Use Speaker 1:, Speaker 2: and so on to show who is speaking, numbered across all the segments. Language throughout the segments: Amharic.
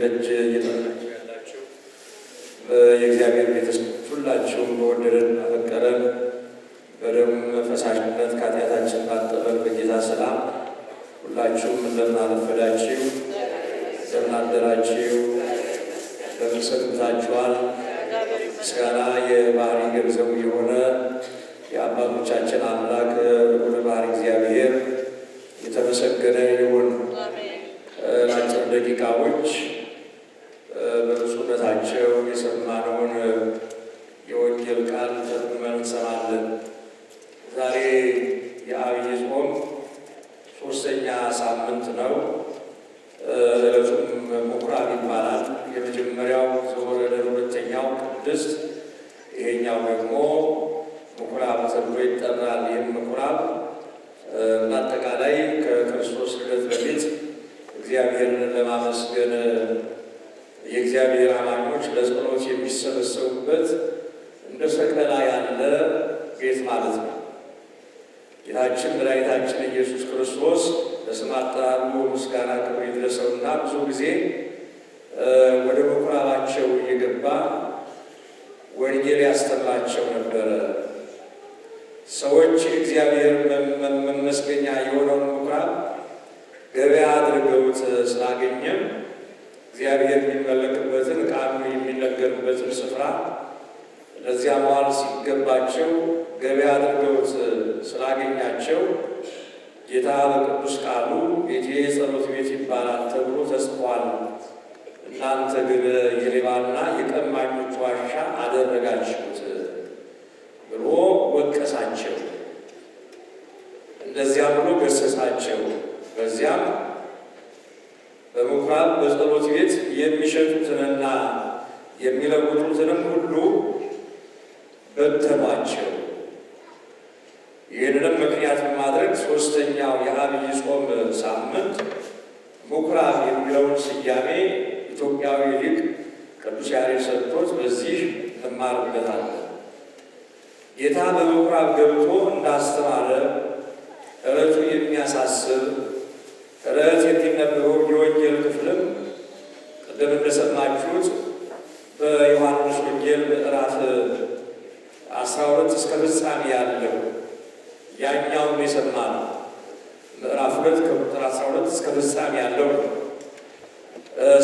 Speaker 1: ደጅ እየጠናችሁ ያላችሁ የእግዚአብሔር ቤተሰቦች ሁላችሁም በወደደን አፈቀረን በደሙ ፈሳሽነት ከኃጢአታችን ባጠበን በጌታ ሰላም ሁላችሁም እንደምን አረፈዳችሁ? እንደምን አደራችሁ? እንደምን ሰንብታችኋል? ምስጋና የባህሪ ገንዘቡ የሆነ የአባቶቻችን አምላክ ልዑለ ባሕርይ እግዚአብሔር የተመሰገነ ይሁን። ለአጭር ደቂቃዎች በብፁዕነታቸው የሰማነውን የወንጌል ቃል ተርጉመን እንሰማለን። ዛሬ የዐቢይ ጾም ሦስተኛ ሳምንት ነው። ዕለቱም ምኵራብ ይባላል። የመጀመሪያው ዘወረደ፣ ሁለተኛው ቅድስት፣ ይሄኛው ደግሞ ምኵራብ ተብሎ ይጠራል። ይህም ምኵራብ በአጠቃላይ ከክርስቶስ ልደት በፊት እግዚአብሔርን ለማመስገን የእግዚአብሔር አማኞች ለጸሎት የሚሰበሰቡበት እንደ ሰቀላ ያለ ቤት ማለት ነው። ጌታችን መድኃኒታችን ኢየሱስ ክርስቶስ ለስም አጠራሩ ምስጋና ክብር ይድረሰውና ብዙ ጊዜ ወደ ምኵራባቸው እየገባ ወንጌል ያስተምራቸው ነበረ። ሰዎች እግዚአብሔር መመስገኛ የሆነውን ምኵራብ ገበያ አድርገውት ስላገኘም እግዚአብሔር የሚመለክበትን ቃሉ የሚነገርበትን ስፍራ ለዚያ መዋል ሲገባቸው ገበያ አድርገውት ስላገኛቸው ጌታ በቅዱስ ቃሉ ቤቴ የጸሎት ቤት ይባላል ተብሎ ተጽፏል፣ እናንተ ግን የሌባና የቀማኞች ዋሻ አደረጋችሁት ብሎ ወቀሳቸው። እንደዚያ ብሎ ገሰጻቸው። በዚያም በምኵራብ በጸሎት ቤት የሚሸጡትንና የሚለውጡትንም ሁሉ በተኗቸው። ይህንንም ምክንያት በማድረግ ሦስተኛው የዐቢይ ጾም ሳምንት ምኵራብ የሚለውን ስያሜ ኢትዮጵያዊ ሊቅ ቅዱስ ያሬድ ሰጥቶት በዚህ እንማርበታለን። ጌታ በምኵራብ ገብቶ እንዳስተማረ ዕለቱ የሚያሳስብ ዕለት የሚነበበው የወንጌል ክፍልም ቅድም እንደሰማችሁት በዮሐንስ ወንጌል ምዕራፍ 12 እስከ ፍጻሜ ያለው ያኛውን የሰማነው ምዕራፍ 2 ከቁጥር 12 እስከ ፍጻሜ ያለው ነው።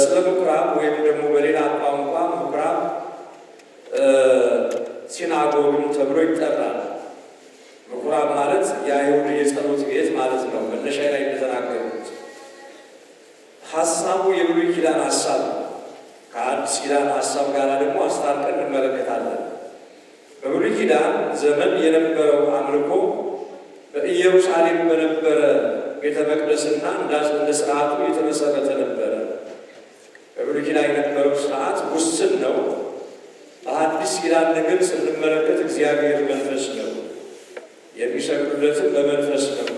Speaker 1: ስለ ምኵራብ ወይም ደግሞ በሌላ ቋንቋ ምኵራብ ሲናጎግም ተብሎ ይጠራል። ምኵራብ ማለት የአይሁድ የጸሎት ቤት ማለት ነው። መነሻ ላይ እንደተናገሩት ሀሳቡ የብሉይ ኪዳን ሀሳብ ነው። ከአዲስ ኪዳን ሀሳብ ጋር ደግሞ አስታርቀን እንመለከታለን። በብሉይ ኪዳን ዘመን የነበረው አምልኮ በኢየሩሳሌም በነበረ ቤተ መቅደስና እንደ ስርዓቱ የተመሰረተ ነበረ። በብሉይ ኪዳን የነበረው ስርዓት ውስን ነው። በአዲስ ኪዳን ግን ስንመለከት እግዚአብሔር መንፈስ ነው፣ የሚሰግዱለትም በመንፈስ ነው።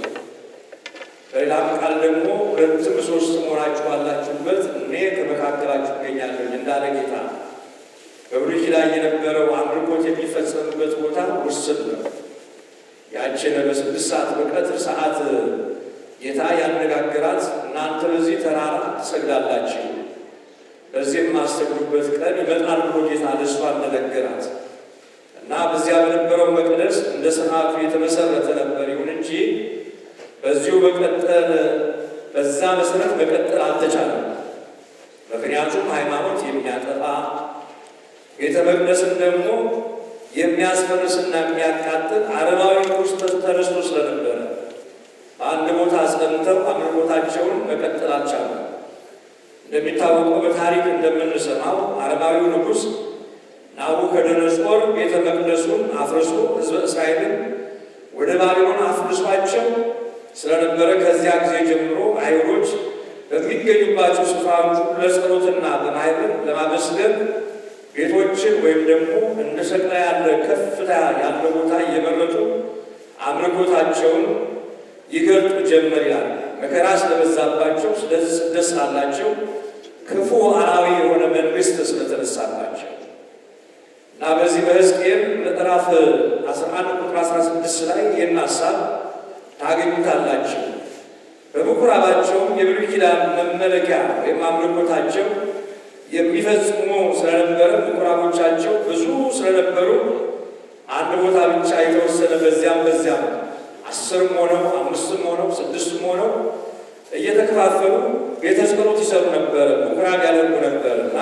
Speaker 1: በሌላም ቃል ደግሞ ሁለትም ሦስትም ሆናችሁ ባላችሁበት እኔ ከመካከላችሁ እገኛለሁ እንዳለ ጌታ። በብሉይ ኪዳን የነበረው አምልኮት የሚፈጸምበት ቦታ ውስን ነው። ያችን በ6 ሰዓት በቀትር ሰዓት ጌታ ያነጋገራት እናንተ በዚህ ተራራ ትሰግዳላችሁ፣ በዚህም የማትሰግዱበት ቀን ይመጣል ብሎ ጌታ ለእሷ እንደነገራት እና በዚያ በነበረው መቅደስ እንደ ስርዓቱ የተመሰረተ ነበር። ይሁን እንጂ በዚሁ በዛ መሰረት መቀጠል አልተቻለም። ምክንያቱም ሃይማኖት የሚያጠፋ ቤተ መቅደስን ደግሞ የሚያስፈርስና የሚያቃጥል ዓለማዊ ንጉሥ ተነስቶ ስለነበረ በአንድ ቦታ አስቀምጠው አምልኮታቸውን መቀጠል አልቻሉም። እንደሚታወቀው በታሪክ እንደምንሰማው ዓለማዊው ንጉሥ ናቡከደነፆር ቤተ መቅደሱን አፍርሶ ሕዝበ እስራኤልን ወደ ባቢሎን አፍርሷቸው ስለነበረ ከዚያ ጊዜ ጀምሮ አይሁዶች በሚገኙባቸው ስፍራዎች ለጸሎትና በማኅበር ለማመስገን ቤቶችን ወይም ደግሞ እንደ ሰቅላ ያለ ከፍታ ያለ ቦታ እየመረጡ አምልኮታቸውን ይገልጡ ጀመር ይላል። መከራ ስለበዛባቸው፣ ስደት ስላላቸው፣ ክፉ አራዊ የሆነ መንግሥት ስለተነሳባቸው እና በዚህ በሕዝቅኤል ምዕራፍ 11 ቁጥር 16 ላይ ይህን ሀሳብ ታገኙታላችሁ። በምኵራባቸውም የብሉይ ኪዳን መመለኪያ ወይም አምልኮታቸው የሚፈጽሙ ስለነበረ ምኩራቦቻቸው ብዙ ስለነበሩ አንድ ቦታ ብቻ የተወሰነ በዚያም 10 ሆነው 5 ሆነው 6 ሆነው እየተከፋፈሉ ቤተ ጸሎት ይሰሩ ነበር፣ ምኩራብ ያደርጉ ነበር እና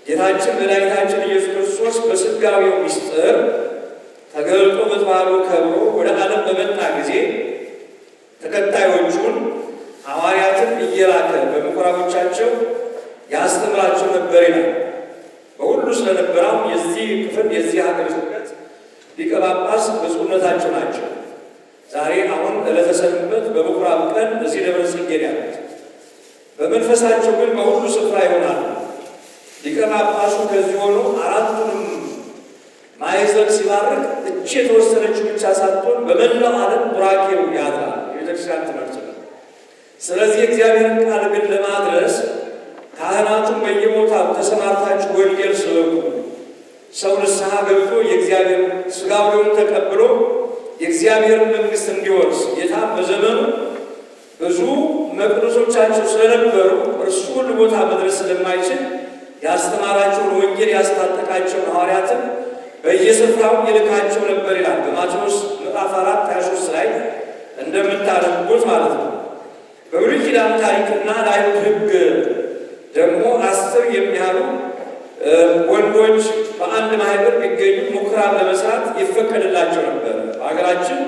Speaker 1: ጌታችን መድኃኒታችን ኢየሱስ ክርስቶስ በሥጋዌው ምስጢር ተገልጦ በተዋህዶ ከብሮ ወደ ዓለም በመጣ ጊዜ ተከታዮቹን ሐዋርያትን እየላከ በምኩራቦቻቸው ያስተምራቸው ነበር ይላል። በሁሉ ስለነበረው የዚህ ክፍል የዚህ ሀገረ ስብከት ሊቀ ጳጳስ ብፁዕነታቸው ናቸው። ዛሬ አሁን ዕለተ ሰንበት በምኩራብ ቀን እዚህ ደብረ ጽጌ ያሉት፣ በመንፈሳቸው ግን በሁሉ ስፍራ ይሆናሉ። ሊቀ ጳጳሱ ከዚህ ሆኖ አራቱንም ማዕዘን ሲባርክ እቺ የተወሰነችው ብቻ ሳትሆን በመላው ዓለም ቡራኬው ያድራል። የቤተክርስቲያን ትምህርት ነው። ስለዚህ የእግዚአብሔርን ቃል ግን ለማድረስ ካህናቱን በየቦታው ተሰማርታችሁ ወንጌል ስበኩ፣ ሰው ንስሐ ገብቶ የእግዚአብሔር ሥጋውን ተቀብሎ የእግዚአብሔርን መንግሥት እንዲወርስ ጌታ በዘመኑ ብዙ መቅደሶቻቸው ስለነበሩ እርሱ ሁሉ ቦታ መድረስ ስለማይችል ያስተማራቸውን ወንጌል ያስታጠቃቸውን ሐዋርያትን በየስፍራው ይልካቸው ነበር ይላል። በማቴዎስ ምዕራፍ 4:23 ላይ እንደምታነቡት ማለት ነው። በብሉይ ኪዳን ታሪክና ለአይሁድ ሕግ ደግሞ 10 የሚያሉ ወንዶች በአንድ ማህበር ቢገኙ ምኩራብ ለመስራት ይፈቀድላቸው ነበር። በሀገራችን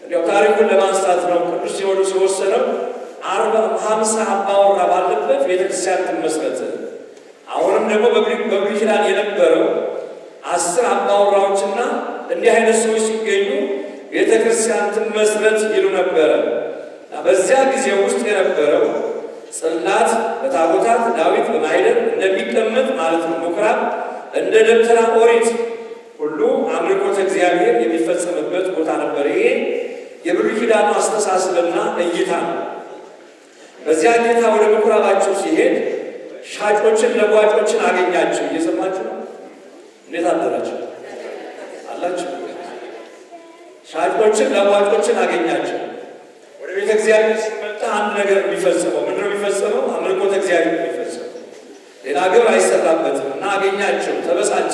Speaker 1: እንዲያው ታሪኩን ለማንሳት ነው ቅዱስ ሲኖዶስ የወሰነው 50 አባወራ ባለበት ቤተክርስቲያን ትመስረት። አሁንም ደግሞ በብሉይ ኪዳን የነበረው 10 አባወራዎችና እንዲህ አይነት ሰዎች ሲገኙ ቤተክርስቲያን ትመስረት ይሉ ነበረ። በዚያ ጊዜ ውስጥ የነበረው ጽላት በታቦታት ዳዊት በማኅደር እንደሚቀመጥ ማለት ነው። ምኩራብ እንደ ደብተራ ኦሪት ሁሉ አምልኮተ እግዚአብሔር የሚፈጸምበት ቦታ ነበር። ይሄ የብሉይ ኪዳኑ አስተሳሰብና እይታ ነው። በዚያ ጌታ ወደ ምኩራባቸው ሲሄድ ሻጮችን ለዋጮችን አገኛቸው። እየሰማችሁ ነው? እንዴት አደራችሁ አላችሁ? ሻጮችን ለዋጮችን አገኛቸው። ወደ ቤተ እግዚአብሔር ሲመጣ አንድ ነገር የሚፈጽመው ምንድን ነው የሚፈጽመው? አምልኮተ እግዚአብሔር የሚፈጽመው ሌላ ግብር አይሰራበትም። እና አገኛቸው፣ ተበሳጨ።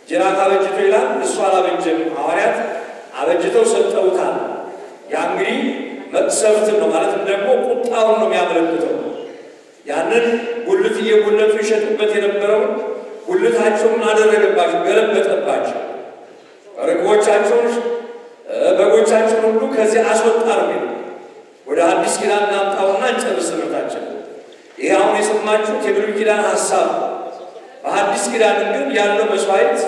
Speaker 1: ጅራት አበጅቶ ይላል፣ እሱ አላበጀም። ሐዋርያት አበጅተው ሰጠውታል። ያ እንግዲህ መቅሰፍትን ነው ማለትም ደግሞ ቁጣውን ነው የሚያመለክተው። ያንን ጉልት እየጉለቱ ይሸጡበት የነበረውን ጉልታቸውን አደረገባቸው፣ ገለበጠባቸው። ርግቦቻቸውን በጎቻቸውን ሁሉ ከዚህ አስወጣ ነው። ወደ አዲስ ኪዳን እናምጣውና እንጨርስ ትምህርታችን። ይህ አሁን የሰማችሁት የብሉይ ኪዳን ሀሳብ። በአዲስ ኪዳን ግን ያለው መስዋዕት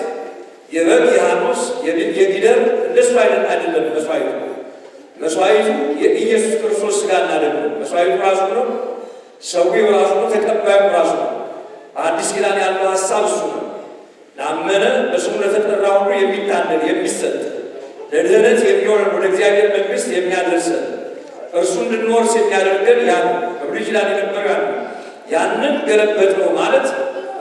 Speaker 1: የበግ የሐኖስ የጊደር እንደሱ አይነት አይደለም። መስዋዕቱ የኢየሱስ ክርስቶስ ሥጋና ደም ነው። መስዋዕቱ ራሱ ነው፣ ሰዊው ራሱ ነው፣ ተቀባዩ ራሱ ነው። በአዲስ ኪዳን ያለው ሀሳብ እሱ ነው። ላመነ በስሙ ለተጠራ ሁሉ የሚታደል የሚሰጥ ለድህነት የሚሆነን ወደ እግዚአብሔር መንግሥት የሚያደርሰን እርሱ እንድንወርስ የሚያደርገን ያ ነው። በብሉይ ኪዳን የነበረው ያ ነው። ያንን ገለበጥነው ማለት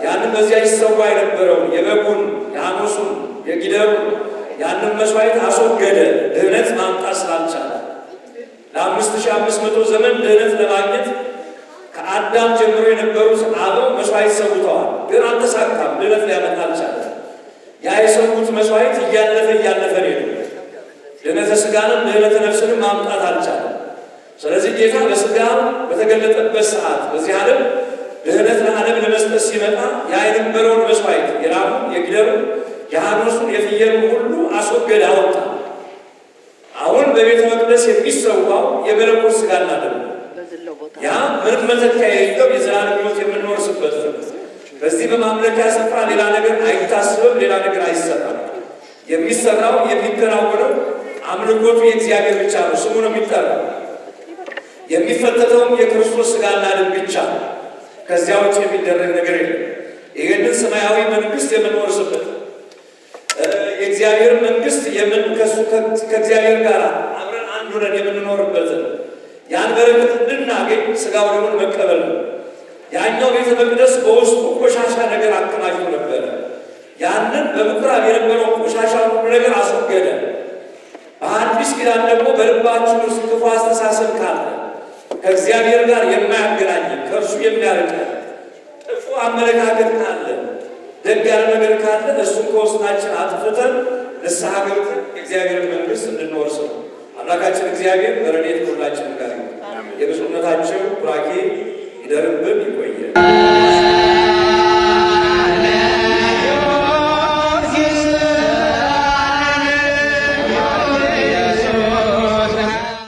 Speaker 1: ያንን በዚያ ይሰዋ የነበረውን የበጉን የሐኖሱን የጊደሩን ያንን መስዋዕት አስወገደ። ድህነት ማምጣት ስላልቻለ ለ5500 ዘመን ድህነት ለማግኘት ከአዳም ጀምሮ የነበሩት አበው መስዋዕት ሰውተዋል፣ ግን አልተሳካም። ድህነት ሊያመጣ አልቻለም። ያ የሰዉት መስዋዕት እያለፈ ነው። ድህነተ ሥጋንም ድህነተ ነፍስንም ማምጣት አልቻለም። ስለዚህ ጌታ በሥጋ በተገለጠበት ሰዓት በዚህ ዓለም ድህነት ለዓለም ለመስጠት ሲመጣ ያ የነበረውን መስዋዕት የላሙን፣ የጊደሩን፣ የሐኖሱን፣ የፍየሉን ሁሉ አስወገደ፣ አወጣ። አሁን በቤተ መቅደስ የሚሰዋው የመለኮት ሥጋና ደም ነው። ያ ምንም መተኪያ የሌለው የዘላለም ሕይወት የምንወርስበት ነው። በዚህ በማምለኪያ ስፍራ ሌላ ነገር አይታስብም፣ ሌላ ነገር አይሰራም። የሚሰራው የሚከናወነው አምልኮቱ የእግዚአብሔር ብቻ ነው። ስሙ ነው የሚጠራው። የሚፈተተውም የክርስቶስ ሥጋና ደም ብቻ ነው። ከዚያ ውጭ የሚደረግ ነገር የለም። ይህንን ሰማያዊ መንግሥት የምንወርስበት የእግዚአብሔር መንግሥት ከእግዚአብሔር ጋር አብረን አንድ ሆነን የምንኖርበትን ያን በረከት እንድናገኝ ሥጋው ደሙን መቀበል ነው። ያኛው ቤተ መቅደስ በውስጡ ቆሻሻ ነገር አከማችቶ ነበረ። ያንን በምኩራብ የነበረው ቆሻሻ ሁሉ ነገር አስወገደ። በአዲስ ኪዳን ደግሞ በልባችን ውስጥ ክፉ አስተሳሰብ ካለ ከእግዚአብሔር ጋር የማያገናኝ ከእርሱ የሚያርቀን አመለካከት ካለ ደግ ያለ ነገር ካለ እሱን ከውስጣችን አጥፍተን ንስሐ ገብተን የእግዚአብሔር መንግሥት እንድንወርስ ነው። አምላካችን እግዚአብሔር በረድኤቱ ሁላችንም ጋር ይሁን። የብፁዕነታቸው ቡራኬ ይደርብን፣ ይቆየን።